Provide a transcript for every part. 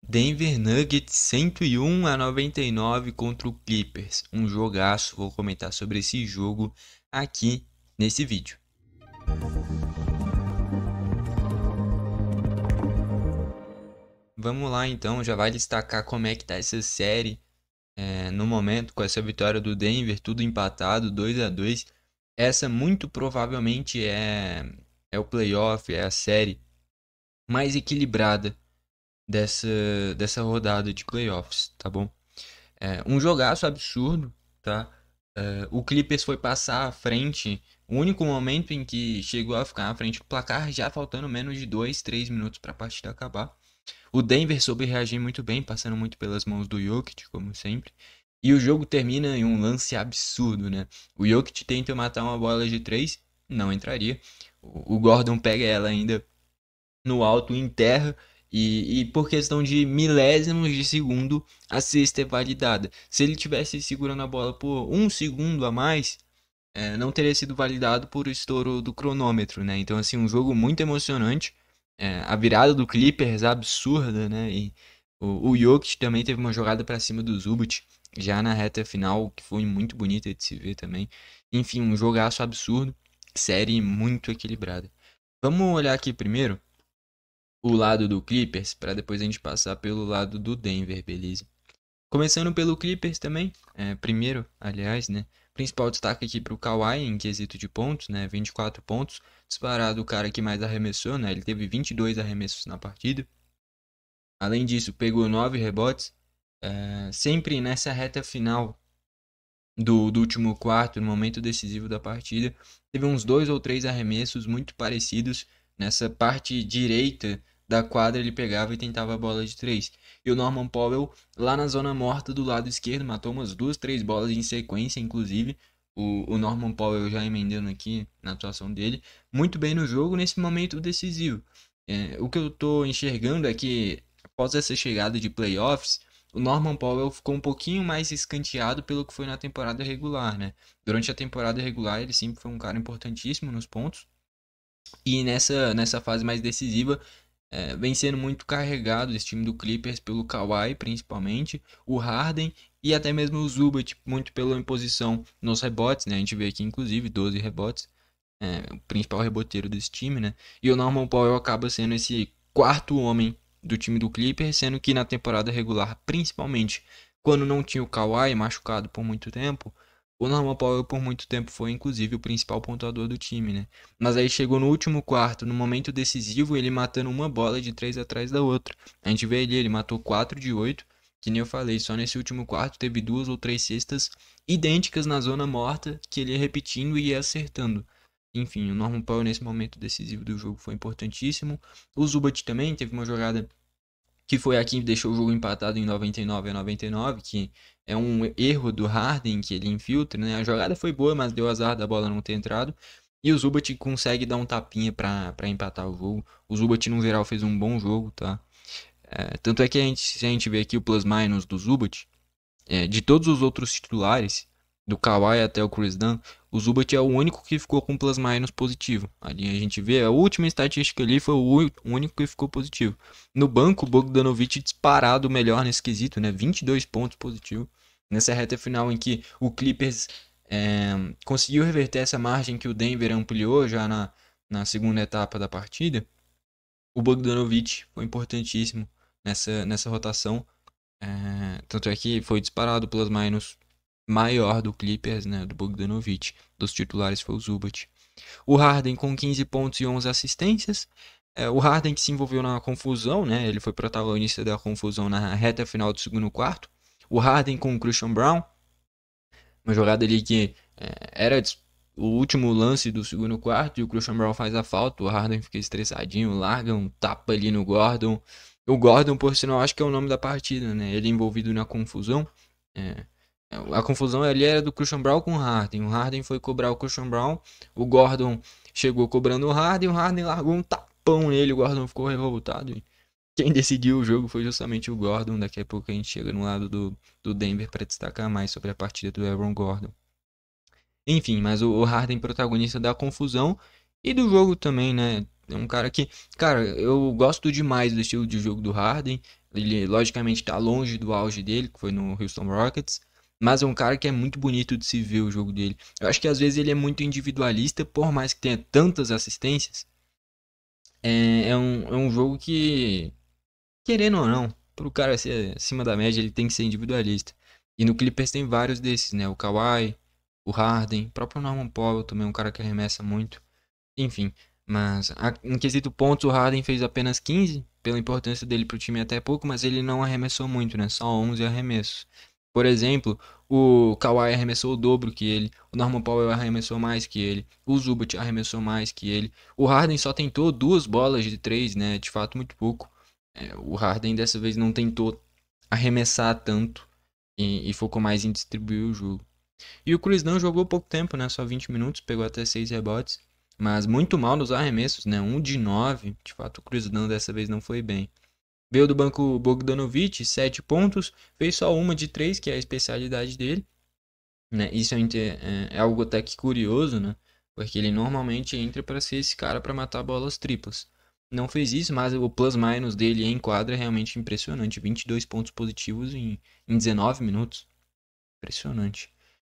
Denver Nuggets 101-99 contra o Clippers. Um jogaço, vou comentar sobre esse jogo aqui nesse vídeo. Vamos lá então, já vai destacar como é que tá essa série no momento, com essa vitória do Denver, tudo empatado, 2-2. Essa muito provavelmente é o playoff, é a série mais equilibrada dessa rodada de playoffs, tá bom? Um jogaço absurdo, tá? O Clippers foi passar à frente, o único momento em que chegou a ficar à frente do placar, já faltando menos de 2, 3 minutos para a partida acabar. O Denver soube reagir muito bem, passando muito pelas mãos do Jokic, como sempre. E o jogo termina em um lance absurdo, né? O Jokic tenta matar uma bola de 3, não entraria. O Gordon pega ela ainda no alto, enterra. E por questão de milésimos de segundo, a cesta é validada. Se ele tivesse segurando a bola por um segundo a mais, não teria sido validado por estouro do cronômetro, né? Então, assim, um jogo muito emocionante. A virada do Clippers absurda, né? E o Jokic também teve uma jogada para cima do Zubat, já na reta final, que foi muito bonita de se ver também. Enfim, um jogaço absurdo, série muito equilibrada. Vamos olhar aqui primeiro o lado do Clippers, para depois a gente passar pelo lado do Denver, beleza? Começando pelo Clippers também, primeiro, aliás, né? Principal destaque aqui para o Kawhi em quesito de pontos, né? 24 pontos, disparado o cara que mais arremessou, né? Ele teve 22 arremessos na partida. Além disso, pegou 9 rebotes. Sempre nessa reta final do último quarto, no momento decisivo da partida, teve uns 2 ou 3 arremessos muito parecidos. Nessa parte direita da quadra ele pegava e tentava a bola de 3. E o Norman Powell lá na zona morta do lado esquerdo matou umas 2, 3 bolas em sequência, inclusive. O Norman Powell já emendando aqui na atuação dele. Muito bem no jogo nesse momento decisivo. O que eu estou enxergando é que após essa chegada de playoffs, o Norman Powell ficou um pouquinho mais escanteado pelo que foi na temporada regular, né? Durante a temporada regular ele sempre foi um cara importantíssimo nos pontos. E nessa fase mais decisiva, vem sendo muito carregado esse time do Clippers pelo Kawhi, principalmente, o Harden e até mesmo o Zubat, muito pela imposição nos rebotes, né? A gente vê aqui, inclusive, 12 rebotes, o principal reboteiro desse time, né? E o Norman Powell acaba sendo esse quarto homem do time do Clippers, sendo que na temporada regular, principalmente quando não tinha o Kawhi machucado por muito tempo, o Norman Powell por muito tempo foi inclusive o principal pontuador do time, né? Mas aí chegou no último quarto, no momento decisivo, ele matando uma bola de 3 atrás da outra. A gente vê ele matou 4 de 8, que nem eu falei, só nesse último quarto teve 2 ou 3 cestas idênticas na zona morta, que ele ia repetindo e ia acertando. Enfim, o Norman Powell nesse momento decisivo do jogo foi importantíssimo. O Zubat também teve uma jogada que foi a que deixou o jogo empatado em 99-99, que é um erro do Harden que ele infiltra, né? A jogada foi boa, mas deu azar da bola não ter entrado. E o Zubat consegue dar um tapinha para empatar o jogo. O Zubat, no geral, fez um bom jogo, tá? Tanto é que se a gente vê aqui o plus-minus do Zubat, de todos os outros titulares, do Kawhi até o Chris Dunn, o Zubat é o único que ficou com plus-minus positivo. Ali a gente vê, a última estatística ali foi o único que ficou positivo. No banco, o Bogdanovic disparado melhor nesse quesito, né? 22 pontos positivo. Nessa reta final em que o Clippers conseguiu reverter essa margem que o Denver ampliou já na segunda etapa da partida, o Bogdanovic foi importantíssimo nessa rotação. Tanto é que foi disparado pelas minus maior do Clippers, né, do Bogdanovic. Dos titulares foi o Zubat. O Harden com 15 pontos e 11 assistências. O Harden que se envolveu na confusão, né, ele foi protagonista da confusão na reta final do segundo quarto. O Harden com o Christian Brown. Uma jogada ali que era o último lance do segundo quarto e o Christian Brown faz a falta. O Harden fica estressadinho, larga um tapa ali no Gordon. O Gordon, por sinal, acho que é o nome da partida, né? Ele envolvido na confusão. É, a confusão ali era do Christian Brown com o Harden. O Harden foi cobrar o Christian Brown. O Gordon chegou cobrando o Harden largou um tapão nele. O Gordon ficou revoltado. E quem decidiu o jogo foi justamente o Gordon. Daqui a pouco a gente chega no lado do Denver para destacar mais sobre a partida do Aaron Gordon. Enfim, mas o Harden protagonista da confusão e do jogo também, né? É um cara que, cara, eu gosto demais do estilo de jogo do Harden. Ele, logicamente, tá longe do auge dele, que foi no Houston Rockets. Mas é um cara que é muito bonito de se ver o jogo dele. Eu acho que às vezes ele é muito individualista, por mais que tenha tantas assistências. É um jogo que, querendo ou não, pro cara ser acima da média, ele tem que ser individualista. E no Clippers tem vários desses, né? O Kawhi, o Harden, o próprio Norman Powell também é um cara que arremessa muito. Enfim, mas em quesito pontos, o Harden fez apenas 15, pela importância dele pro time até pouco, mas ele não arremessou muito, né? Só 11 arremessos. Por exemplo, o Kawhi arremessou o dobro que ele, o Norman Powell arremessou mais que ele, o Zubat arremessou mais que ele. O Harden só tentou 2 bolas de 3, né? De fato, muito pouco. O Harden dessa vez não tentou arremessar tanto e focou mais em distribuir o jogo. E o Chris Dunn jogou pouco tempo, né? Só 20 minutos, pegou até 6 rebotes. Mas muito mal nos arremessos, né? 1 de 9. De fato, o Chris Dunn dessa vez não foi bem. Veio do banco o Bogdanovic, 7 pontos. Fez só uma de 3, que é a especialidade dele. Né? Isso é algo até que curioso, né? Porque ele normalmente entra para ser esse cara para matar bolas triplas. Não fez isso, mas o plus-minus dele em quadra é realmente impressionante. 22 pontos positivos em 19 minutos. Impressionante.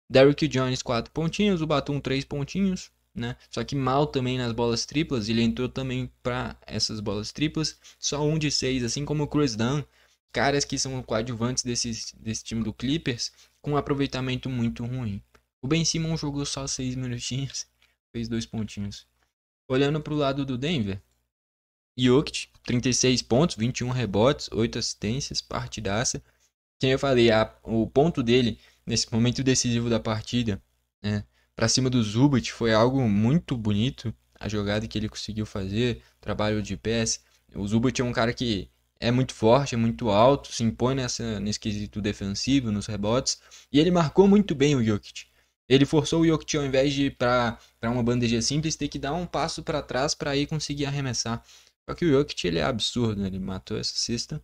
Derrick Jones, 4 pontinhos. O Batum, 3 pontinhos. Né? Só que mal também nas bolas triplas. Ele entrou também para essas bolas triplas. Só 1 de 6, assim como o Chris Dunn. Caras que são coadjuvantes desse time do Clippers com um aproveitamento muito ruim. O Ben Simmons jogou só 6 minutinhos. Fez 2 pontinhos. Olhando para o lado do Denver. Jokic, 36 pontos, 21 rebotes, 8 assistências, partidaça. Como eu falei, o ponto dele nesse momento decisivo da partida, né, para cima do Zubat foi algo muito bonito. A jogada que ele conseguiu fazer, trabalho de pés. O Zubat é um cara que é muito forte, é muito alto, se impõe nesse quesito defensivo, nos rebotes. E ele marcou muito bem o Jokic. Ele forçou o Jokic, ao invés de ir para uma bandeja simples, ter que dar um passo para trás para aí conseguir arremessar. Só que o Jokic ele é absurdo, né? Ele matou essa cesta.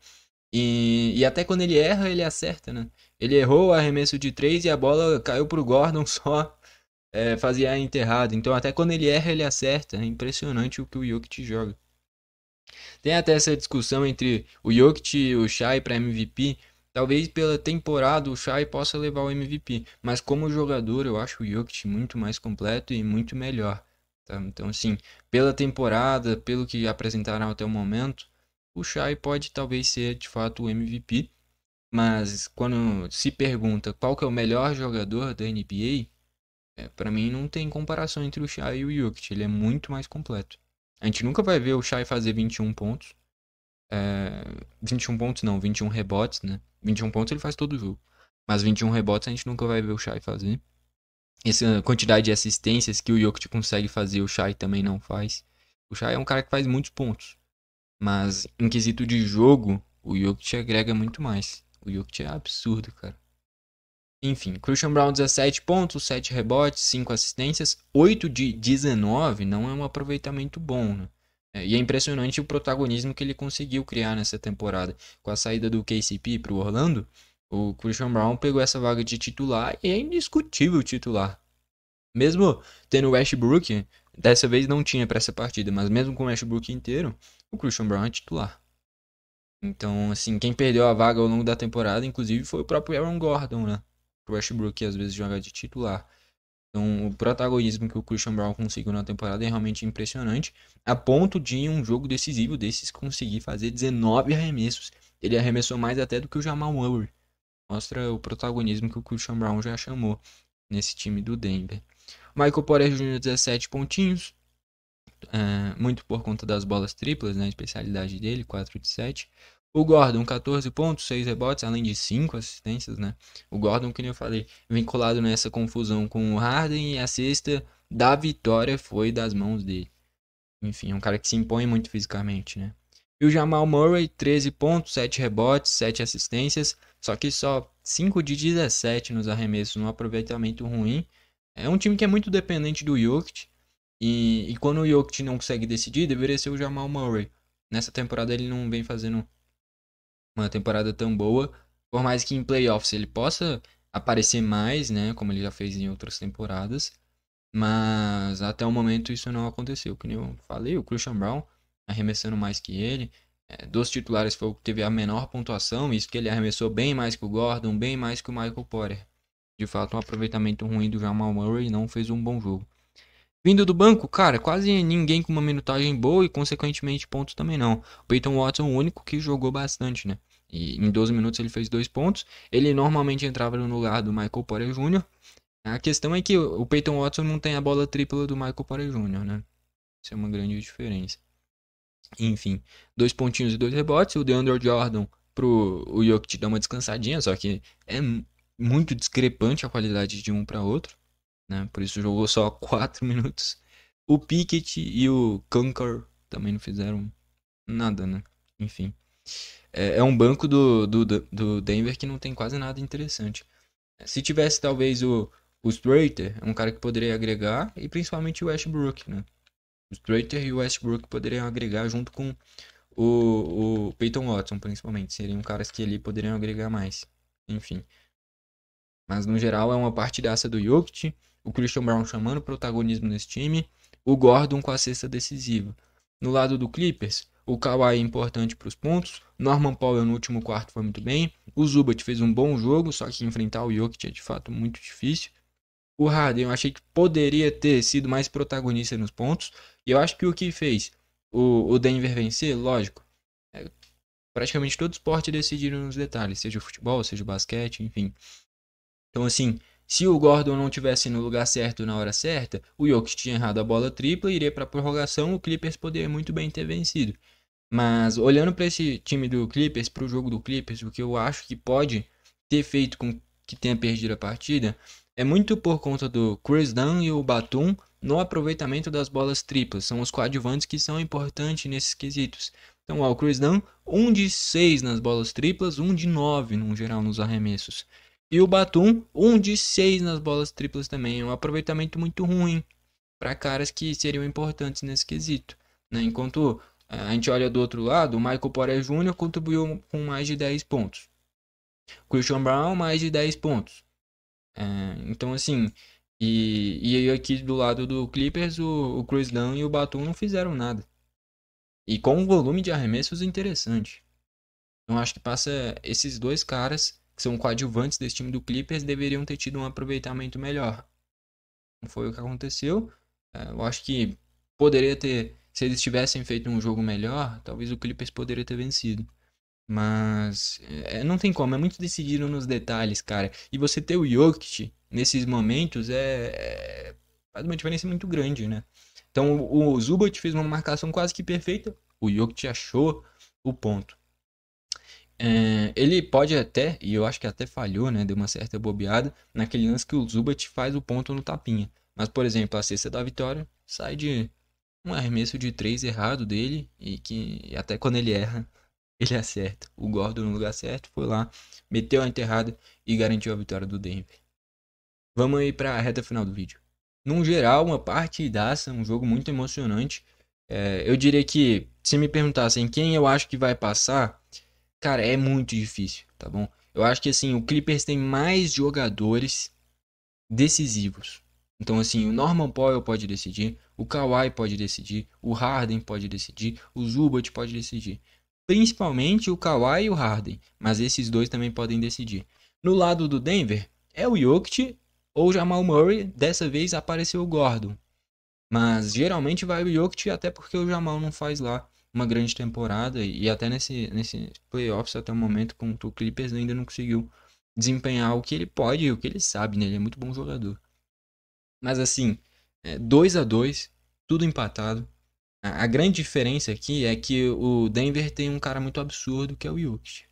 E até quando ele erra, ele acerta, né? Ele errou o arremesso de 3 e a bola caiu pro Gordon só fazia enterrado. Então até quando ele erra, ele acerta. É impressionante o que o Jokic joga. Tem até essa discussão entre o Jokic e o Shai para MVP. Talvez pela temporada o Shai possa levar o MVP. Mas como jogador, eu acho o Jokic muito mais completo e muito melhor. Tá? Então, assim, pela temporada, pelo que apresentaram até o momento, o Shai pode talvez ser de fato o MVP. Mas quando se pergunta qual que é o melhor jogador da NBA, para mim não tem comparação entre o Shai e o Jokic. Ele é muito mais completo. A gente nunca vai ver o Shai fazer 21 pontos. 21 pontos não, 21 rebotes, né? 21 pontos ele faz todo jogo. Mas 21 rebotes a gente nunca vai ver o Shai fazer. Essa quantidade de assistências que o Jokic consegue fazer, o Shai também não faz. O Shai é um cara que faz muitos pontos. Mas em quesito de jogo, o Jokic agrega muito mais. O Jokic é absurdo, cara. Enfim, Christian Brown 17 pontos, 7 rebotes, 5 assistências, 8 de 19 não é um aproveitamento bom, né? E é impressionante o protagonismo que ele conseguiu criar nessa temporada. Com a saída do KCP para o Orlando, o Christian Brown pegou essa vaga de titular e é indiscutível titular. Mesmo tendo o Westbrook, dessa vez não tinha para essa partida, mas mesmo com o Westbrook inteiro, o Christian Brown é titular. Então, assim, quem perdeu a vaga ao longo da temporada, inclusive, foi o próprio Aaron Gordon, né? O Westbrook às vezes joga de titular. Então, o protagonismo que o Christian Brown conseguiu na temporada é realmente impressionante, a ponto de em um jogo decisivo desses conseguir fazer 19 arremessos. Ele arremessou mais até do que o Jamal Murray. Mostra o protagonismo que o Christian Brown já chamou nesse time do Denver. Michael Porter Jr., 17 pontinhos, muito por conta das bolas triplas, né, a especialidade dele, 4 de 7. O Gordon, 14 pontos, 6 rebotes, além de 5 assistências, né? O Gordon, que nem eu falei, vinculado nessa confusão com o Harden, e a cesta da vitória foi das mãos dele. Enfim, é um cara que se impõe muito fisicamente, né? E o Jamal Murray, 13 pontos, 7 rebotes, 7 assistências, só que só 5 de 17 nos arremessos, um aproveitamento ruim. É um time que é muito dependente do Jokic, e quando o Jokic não consegue decidir, deveria ser o Jamal Murray. Nessa temporada ele não vem fazendo uma temporada tão boa, por mais que em playoffs ele possa aparecer mais, né, como ele já fez em outras temporadas, Mas até o momento isso não aconteceu. Que nem eu falei, o Christian Brown arremessando mais que ele. Dos titulares foi o que teve a menor pontuação. Isso que ele arremessou bem mais que o Gordon, bem mais que o Michael Porter. De fato, um aproveitamento ruim do Jamal Murray, não fez um bom jogo. Vindo do banco, cara, quase ninguém com uma minutagem boa e, consequentemente, pontos também não. O Peyton Watson, o único que jogou bastante, né? E em 12 minutos ele fez 2 pontos. Ele normalmente entrava no lugar do Michael Porter Jr. A questão é que o Peyton Watson não tem a bola tripla do Michael Porter Jr., né? Isso é uma grande diferença. Enfim, 2 pontinhos e 2 rebotes. O DeAndre Jordan pro o Jokic dar uma descansadinha, só que é muito discrepante a qualidade de um para outro, né? Por isso jogou só 4 minutos. O Pickett e o Kanker também não fizeram nada, né? Enfim. É um banco do Denver que não tem quase nada interessante. Se tivesse talvez o Strater, é um cara que poderia agregar, e principalmente o Westbrook, né? O Strater e o Westbrook poderiam agregar junto com o Peyton Watson, principalmente. Seriam caras que ali poderiam agregar mais. Enfim. Mas no geral é uma partidaça do Jokic, o Christian Brown chamando protagonismo nesse time, o Gordon com a cesta decisiva. No lado do Clippers, o Kawhi é importante para os pontos, Norman Powell no último quarto foi muito bem, o Zubat fez um bom jogo, só que enfrentar o Jokic é de fato muito difícil. O Harden eu achei que poderia ter sido mais protagonista nos pontos, e eu acho que o que fez o Denver vencer, lógico, é, praticamente todo esporte decidiram nos detalhes, seja o futebol, seja o basquete, enfim. Então, assim, se o Gordon não tivesse no lugar certo na hora certa, o Jokic tinha errado a bola tripla, iria para a prorrogação, o Clippers poderia muito bem ter vencido. Mas olhando para esse time do Clippers, para o jogo do Clippers, o que eu acho que pode ter feito com que tenha perdido a partida é muito por conta do Chris Dunn e o Batum no aproveitamento das bolas triplas. São os coadjuvantes que são importantes nesses quesitos. Então, ó, o Chris Dunn, 1 de 6 nas bolas triplas, 1 de 9 no geral nos arremessos. E o Batum, 1 de 6 nas bolas triplas também. É um aproveitamento muito ruim para caras que seriam importantes nesse quesito, né? Enquanto a gente olha do outro lado, o Michael Porter Jr. contribuiu com mais de 10 pontos. Christian Brown, mais de 10 pontos. Então, assim, e aqui do lado do Clippers, o Chris Dunn e o Batum não fizeram nada. E com um volume de arremessos interessante. Então, acho que passa esses dois caras, que são coadjuvantes desse time do Clippers, deveriam ter tido um aproveitamento melhor. Não foi o que aconteceu. Eu acho que poderia ter, se eles tivessem feito um jogo melhor, talvez o Clippers poderia ter vencido. Mas não tem como, é muito decidido nos detalhes, cara. E você ter o Jokic nesses momentos faz uma diferença muito grande, né? Então o Zubat fez uma marcação quase que perfeita. O Jokic achou o ponto. Ele pode até, e eu acho que até falhou, né? Deu uma certa bobeada naquele lance que o Zubat faz o ponto no tapinha. Mas, por exemplo, a cesta da vitória sai de um arremesso de 3 errado dele e que até quando ele erra, ele acerta. O Gordon no lugar certo foi lá, meteu a enterrada e garantiu a vitória do Denver. Vamos aí para a reta final do vídeo. Num geral, uma partidaça, um jogo muito emocionante. Eu diria que, se me perguntassem quem eu acho que vai passar, cara, é muito difícil, tá bom? Eu acho que assim, o Clippers tem mais jogadores decisivos. Então assim, o Norman Powell pode decidir, o Kawhi pode decidir, o Harden pode decidir, o Zubat pode decidir. Principalmente o Kawhi e o Harden, mas esses dois também podem decidir. No lado do Denver, é o Jokic ou o Jamal Murray, dessa vez apareceu o Gordon. Mas geralmente vai o Jokic, até porque o Jamal não faz lá uma grande temporada. E até nesse playoffs, até o momento, com o Clippers ainda não conseguiu desempenhar o que ele pode e o que ele sabe, né? Ele é muito bom jogador. Mas assim, 2 a 2 tudo empatado. A grande diferença aqui é que o Denver tem um cara muito absurdo, que é o Jokic.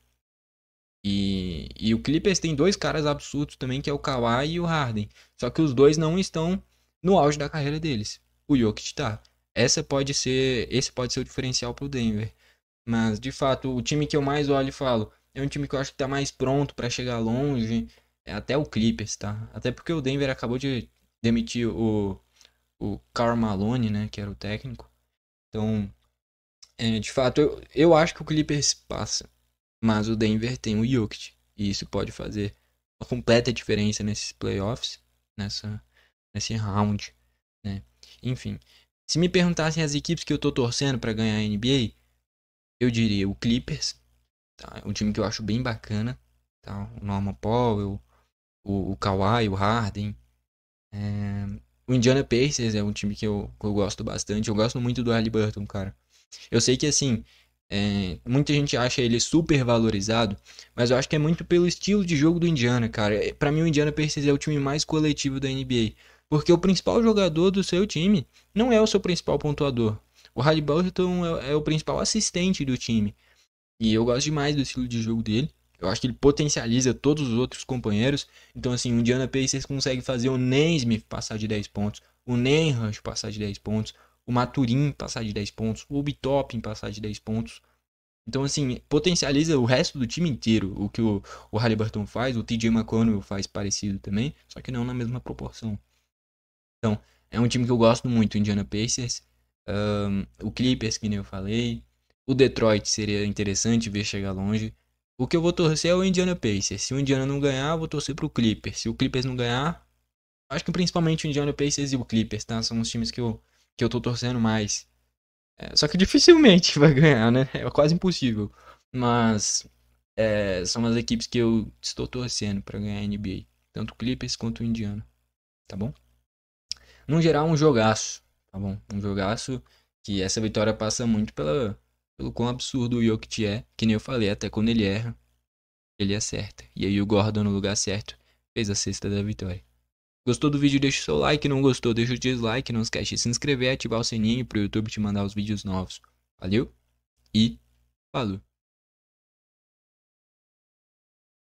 E o Clippers tem dois caras absurdos também, que é o Kawhi e o Harden. Só que os dois não estão no auge da carreira deles. O Jokic tá. Esse pode ser o diferencial pro Denver. Mas, de fato, o time que eu mais olho e falo, é um time que eu acho que tá mais pronto para chegar longe. É até o Clippers, tá? Até porque o Denver acabou de demitir o Karl Malone, né? Que era o técnico. Então, de fato, eu acho que o Clippers passa. Mas o Denver tem o Jokic. E isso pode fazer uma completa diferença nesses playoffs, nesse round. né? Enfim, se me perguntassem as equipes que eu tô torcendo pra ganhar a NBA, eu diria o Clippers, tá? É um time que eu acho bem bacana, tá? O Norman Powell, o Kawhi, o Harden. É, o Indiana Pacers é um time que eu gosto bastante. Eu gosto muito do Haliburton, cara. Eu sei que, assim, muita gente acha ele super valorizado, mas eu acho que é muito pelo estilo de jogo do Indiana, cara. Pra mim, o Indiana Pacers é o time mais coletivo da NBA. Porque o principal jogador do seu time não é o seu principal pontuador. O Haliburton é o principal assistente do time. E eu gosto demais do estilo de jogo dele. Eu acho que ele potencializa todos os outros companheiros. Então, assim, o Indiana Pacers consegue fazer o Naismith passar de 10 pontos, o Nenrush passar de 10 pontos, o Maturin passar de 10 pontos, o Obi Toppin passar de 10 pontos. Então, assim, potencializa o resto do time inteiro. O que o Haliburton faz, o TJ McConnell faz parecido também, só que não na mesma proporção. Então, é um time que eu gosto muito, o Indiana Pacers. O Clippers, que nem eu falei. O Detroit seria interessante ver chegar longe. O que eu vou torcer é o Indiana Pacers. Se o Indiana não ganhar, eu vou torcer pro Clippers. Se o Clippers não ganhar, acho que principalmente o Indiana Pacers e o Clippers, tá? São os times que eu tô torcendo mais. Só que dificilmente vai ganhar, né? É quase impossível. Mas são as equipes que eu estou torcendo pra ganhar a NBA. Tanto o Clippers quanto o Indiana, tá bom? No geral, um jogaço, tá bom? Um jogaço que essa vitória passa muito pelo quão absurdo o Jokic é, que nem eu falei, até quando ele erra, ele acerta. E aí o Gordon no lugar certo fez a cesta da vitória. Gostou do vídeo? Deixa o seu like, não gostou? Deixa o dislike, não esquece de se inscrever e ativar o sininho pro YouTube te mandar os vídeos novos. Valeu e falou!